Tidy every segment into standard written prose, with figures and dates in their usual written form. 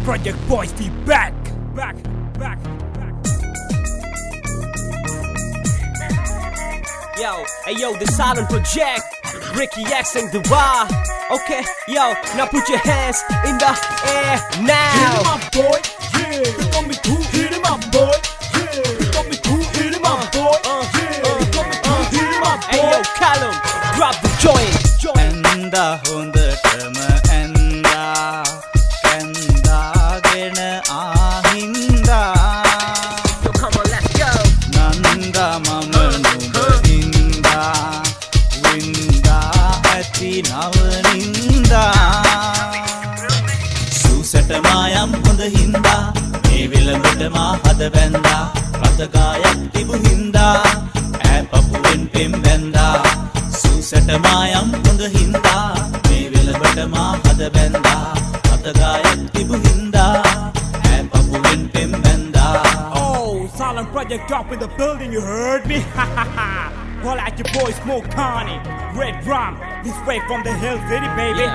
Project Boys be back. Back. Yo, the Silent Project, Ricky X and Dubai. Okay, yo, now put your hands in the air now. Hit him up, boy. Yeah. You got me cool. Hit him up, boy. Yeah. You got me cool. Hit him up, boy. Yeah. You got me cool. Hit him up, boy. Hey yo, Callum, drop the joint. Enda hondetama enda kendagena ahinda Yo, come on, let's go. nanda mama nubahinda winda ati navaninda susata mayam honda hinda me vilambata ma hada benda ratagayak tibu hinda ඈ papuwen pem benda susata mayam honda hinda me vilambata ma hada benda ratagayak tibu hinda ඈ papuwen pem benda. Oh, Silent Project up in the building, you heard me? Ha ha ha. Call out your boy Smoke Connie, Red Drum, this way from the Hill City, baby.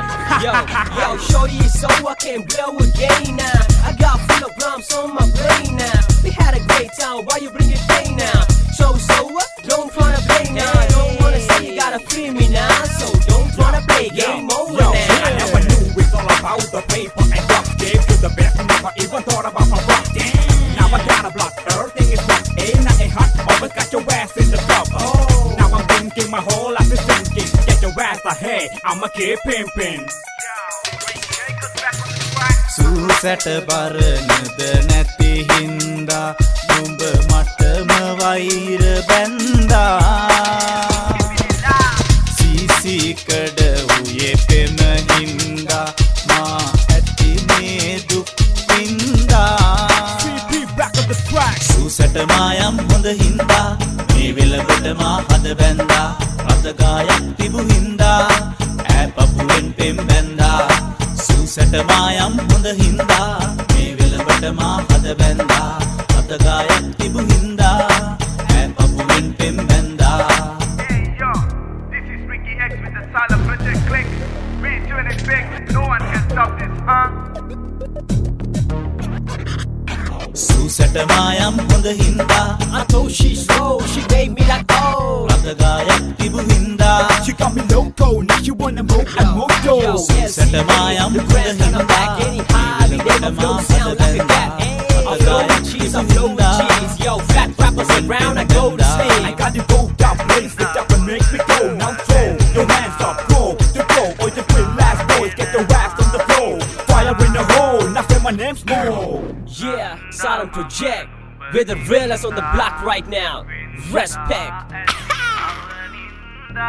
Yo, shorty is so I can't blow again now. I got full of drums on my brain now. We had a great time, why you bring it pain now? So what? Don't tryna play now. I don't wanna say you gotta free me now. So don't tryna play game over Yo, now. I never knew it's all about the paper and rock. Gave you the best, never even thought about my rock. Damn. Now I got a block, everything is rock. Ain't nothing hot, always got your ass in the club. Oh, now I'm thinking, my whole life is thinking. Get your ass ahead, I'ma keep pimping. සූසැට බරණද නැති හින්දා නුඹ මටම වෛර බැන්දා සීසීකඩ වූයේ පෙම හින්දා මා ඇති මේ දුක් වින්දා CP back on the track. සූසැට මායම් හොඳ හින්දා මේ වෙලකට මා හද බැන්දා රතගායක් තිබු හින්දා ඈ පපුවෙන් පෙම් බැන්දා සූසැට මායම් හොඳ හින්දා මේ වෙලකට මා හද බැන්දා රතගායක් තිබු හින්දා ඈ පපුවෙන් පෙම් බැන්දා. Hey yo, this is Ricky X with the Silent Project Click. We doing it big, no one can stop this, huh? සූසැට මායම් හොඳ හින්දා I told she slow, she made me like oh. රතගායක් තිබු හින්දා She got me loco, now she wanna move and move Yo, those. yes, සූසැට මායම් the හොඳ grass on the හින්දා back, any high, every day my flow sound like a cat. Hey, I flow with cheese, I flow with cheese. Yo, fat rappers around, I go to I stage. got the go down place, the up and make me go. Now throw your hands up, go to go. Or the quick last boys, get your ass on the floor. Fire in the hole, now say my name's Mo. Yeah, Silent Project. We're the realest on the block right now. Respect. Navaninda